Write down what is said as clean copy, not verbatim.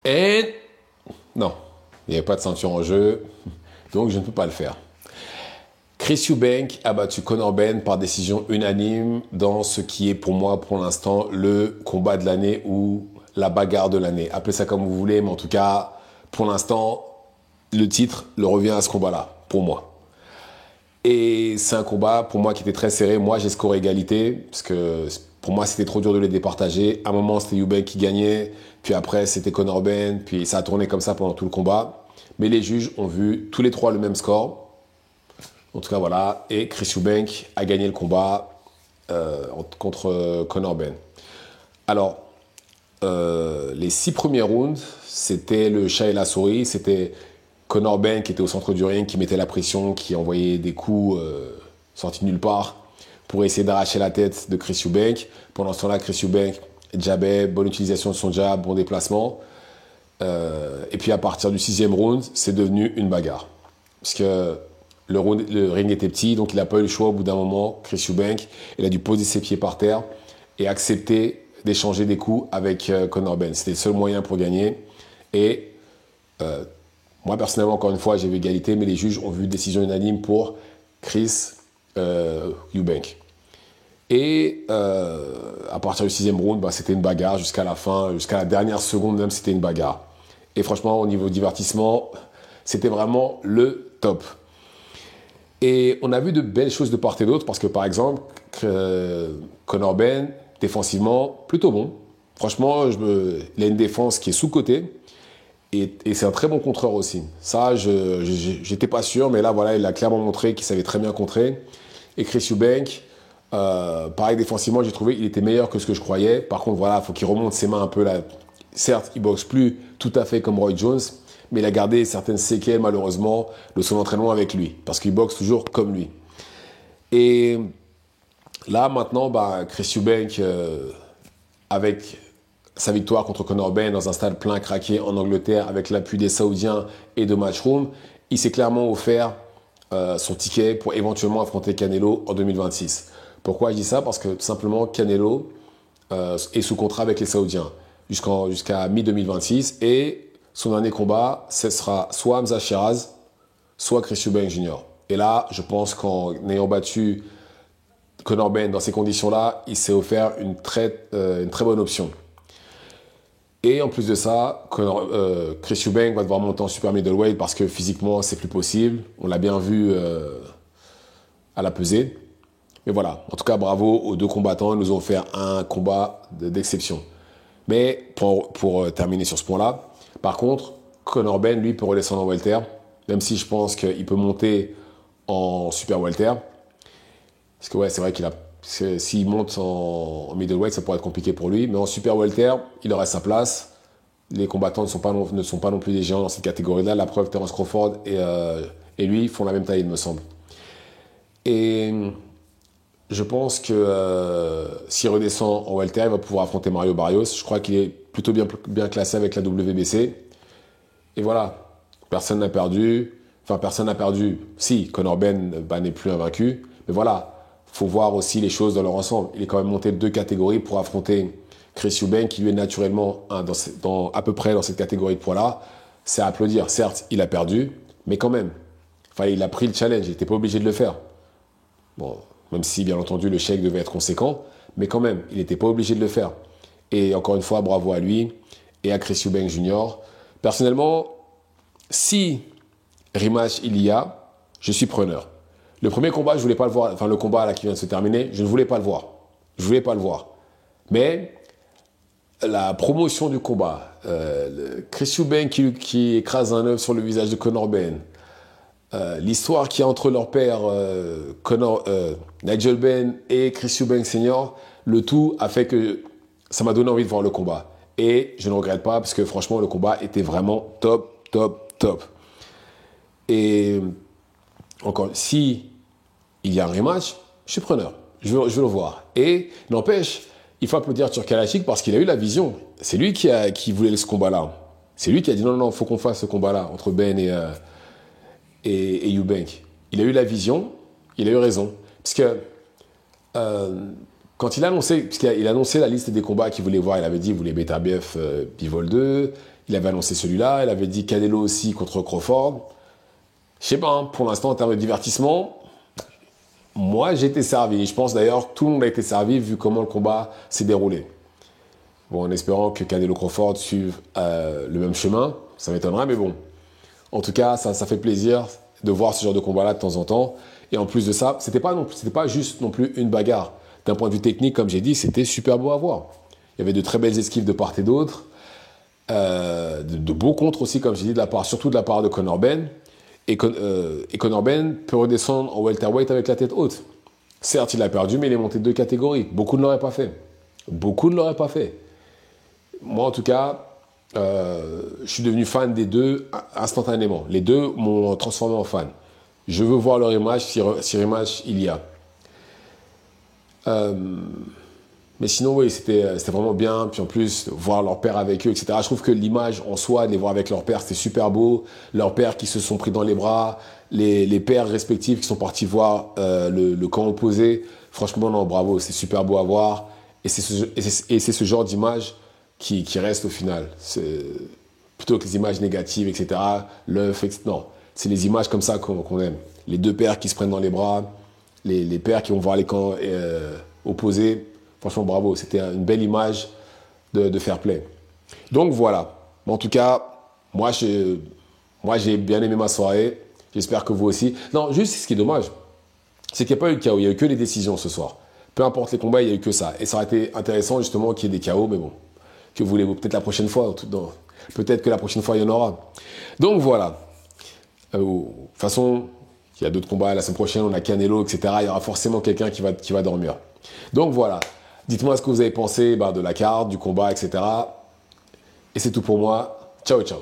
Et non, il n'y avait pas de ceinture en jeu, donc je ne peux pas le faire. Chris Eubank a battu Conor Benn par décision unanime dans ce qui est pour moi, pour l'instant, le combat de l'année ou la bagarre de l'année. Appelez ça comme vous voulez, mais en tout cas, pour l'instant, le titre le revient à ce combat-là, pour moi. Et c'est un combat, pour moi, qui était très serré. Moi, j'ai scoré égalité, parce que pour moi, c'était trop dur de les départager. À un moment, c'était Eubank qui gagnait, puis après, c'était Conor Benn, puis ça a tourné comme ça pendant tout le combat. Mais les juges ont vu tous les trois le même score. En tout cas, voilà. Et Chris Eubank a gagné le combat contre Conor Benn. Alors, les 6 premiers rounds, c'était le chat et la souris. C'était Conor Benn qui était au centre du ring, qui mettait la pression, qui envoyait des coups sortis nulle part pour essayer d'arracher la tête de Chris Eubank. Pendant ce temps-là, Chris Eubank jabait, bonne utilisation de son jab, bon déplacement. Et puis à partir du 6e round, c'est devenu une bagarre. Parce que le ring était petit, donc il n'a pas eu le choix au bout d'un moment. Chris Eubank, il a dû poser ses pieds par terre et accepter d'échanger des coups avec Conor Benn. C'était le seul moyen pour gagner. Et moi, personnellement, encore une fois, j'ai vu égalité, mais les juges ont vu décision unanime pour Chris Eubank. Et à partir du 6e round, bah, c'était une bagarre jusqu'à la fin, jusqu'à la dernière seconde même, c'était une bagarre. Et franchement, au niveau divertissement, c'était vraiment le top. Et on a vu de belles choses de part et d'autre, parce que par exemple, Conor Benn, défensivement, plutôt bon. Franchement, il a une défense qui est sous-cotée, et c'est un très bon contreur aussi. Ça, j'étais pas sûr, mais là, voilà, il a clairement montré qu'il savait très bien contrer. Et Chris Eubank, pareil, défensivement, j'ai trouvé qu'il était meilleur que ce que je croyais. Par contre, voilà, il faut qu'il remonte ses mains un peu là. Certes, il boxe plus tout à fait comme Roy Jones, mais il a gardé certaines séquelles, malheureusement, de son entraînement avec lui, parce qu'il boxe toujours comme lui. Et là, maintenant, bah, Chris Eubank, avec sa victoire contre Conor Benn dans un stade plein craqué en Angleterre, avec l'appui des Saoudiens et de Matchroom, il s'est clairement offert son ticket pour éventuellement affronter Canelo en 2026. Pourquoi je dis ça? Parce que tout simplement, Canelo est sous contrat avec les Saoudiens jusqu'à mi-2026, et son dernier combat, ce sera soit Hamza Shiraz, soit Chris Eubank Jr. Et là, je pense qu'en ayant battu Conor Benn dans ces conditions-là, il s'est offert une très bonne option. Et en plus de ça, Chris Eubank va devoir monter en super middleweight parce que physiquement, c'est plus possible. On l'a bien vu à la pesée. Mais voilà, en tout cas, bravo aux deux combattants. Ils nous ont offert un combat d'exception. Mais pour terminer sur ce point-là, par contre, Conor Benn, lui, peut redescendre en welter, même si je pense qu'il peut monter en super welter. Parce que ouais, c'est vrai s'il monte en middleweight, ça pourrait être compliqué pour lui. Mais en super welter, il aurait sa place. Les combattants ne sont pas non plus des géants dans cette catégorie-là. La preuve, Terence Crawford et lui font la même taille, il me semble. Et je pense que s'il redescend en welter, il va pouvoir affronter Mario Barrios. Je crois qu'il est plutôt bien classé avec la WBC. Et voilà, personne n'a perdu. Enfin, personne n'a perdu. Si, Conor Benn n'est plus invaincu. Mais voilà, faut voir aussi les choses dans leur ensemble. Il est quand même monté de 2 catégories pour affronter Chris Eubank, qui lui est naturellement à peu près dans cette catégorie de poids-là. C'est à applaudir. Certes, il a perdu, mais quand même. Enfin, il a pris le challenge. Il n'était pas obligé de le faire. Bon, même si, bien entendu, le chèque devait être conséquent, mais quand même, il n'était pas obligé de le faire. Et encore une fois, bravo à lui et à Chris Eubank Jr. Personnellement, si rematch il y a, je suis preneur. Le premier combat, je voulais pas le voir. Enfin, le combat là qui vient de se terminer, je ne voulais pas le voir. Je voulais pas le voir. Mais la promotion du combat, Chris Eubank qui écrase un œuf sur le visage de Conor Benn, l'histoire qu'il y a entre leur père, Nigel Benn et Chris Eubank Senior, le tout a fait que ça m'a donné envie de voir le combat. Et je ne regrette pas parce que franchement, le combat était vraiment top, top, top. Et encore, si il y a un rematch, je suis preneur. Je veux le voir. Et n'empêche, il faut applaudir Turkalachik parce qu'il a eu la vision. C'est lui qui voulait ce combat-là. C'est lui qui a dit non, faut qu'on fasse ce combat-là entre Ben et Eubank. Il a eu la vision, il a eu raison. Parce que quand il a annoncé la liste des combats qu'il voulait voir, il avait dit qu'il voulait Beterbiev, Bivol 2, Il avait annoncé celui-là. Il avait dit Canelo aussi contre Crawford. Je sais pas, hein, pour l'instant, en termes de divertissement, moi, j'ai été servi. Je pense d'ailleurs que tout le monde a été servi vu comment le combat s'est déroulé. Bon, en espérant que Canelo Crawford suive le même chemin, ça m'étonnerait, mais bon. En tout cas, ça fait plaisir de voir ce genre de combat-là de temps en temps. Et en plus de ça, c'était pas juste non plus une bagarre. D'un point de vue technique, comme j'ai dit, c'était super beau à voir. Il y avait de très belles esquives de part et d'autre, de beaux contres aussi, comme j'ai dit, surtout de la part de Conor Ben. Et Conor Ben peut redescendre en welterweight avec la tête haute. Certes, il a perdu, mais il est monté de 2 catégories. Beaucoup ne l'auraient pas fait. Beaucoup ne l'auraient pas fait. Moi, en tout cas, je suis devenu fan des deux instantanément. Les deux m'ont transformé en fan. Je veux voir leur image, si rematch il y a. Mais sinon, oui, c'était vraiment bien. Puis en plus, voir leur père avec eux, etc. Je trouve que l'image en soi, de les voir avec leur père, c'était super beau. Leurs pères qui se sont pris dans les bras, les pères respectifs qui sont partis voir le camp opposé. Franchement, non, bravo, c'est super beau à voir. Et c'est ce genre d'image qui reste au final. Plutôt que les images négatives, etc. L'œuf, etc. Non, c'est les images comme ça qu'on aime. Les deux pères qui se prennent dans les bras, les pères qui vont voir les camps opposés. Franchement, bravo. C'était une belle image de fair play. Donc voilà. En tout cas, moi, j'ai bien aimé ma soirée. J'espère que vous aussi. Non, juste ce qui est dommage, c'est qu'il n'y a pas eu de chaos. Il n'y a eu que les décisions ce soir. Peu importe les combats, il n'y a eu que ça. Et ça aurait été intéressant justement qu'il y ait des chaos, mais bon. Que voulez-vous? Peut-être la prochaine fois. Peut-être que la prochaine fois, il y en aura. Donc voilà. De toute façon, il y a d'autres combats la semaine prochaine. On a Canelo, etc. Il y aura forcément quelqu'un qui va dormir. Donc voilà. Dites-moi ce que vous avez pensé de la carte, du combat, etc. Et c'est tout pour moi. Ciao, ciao.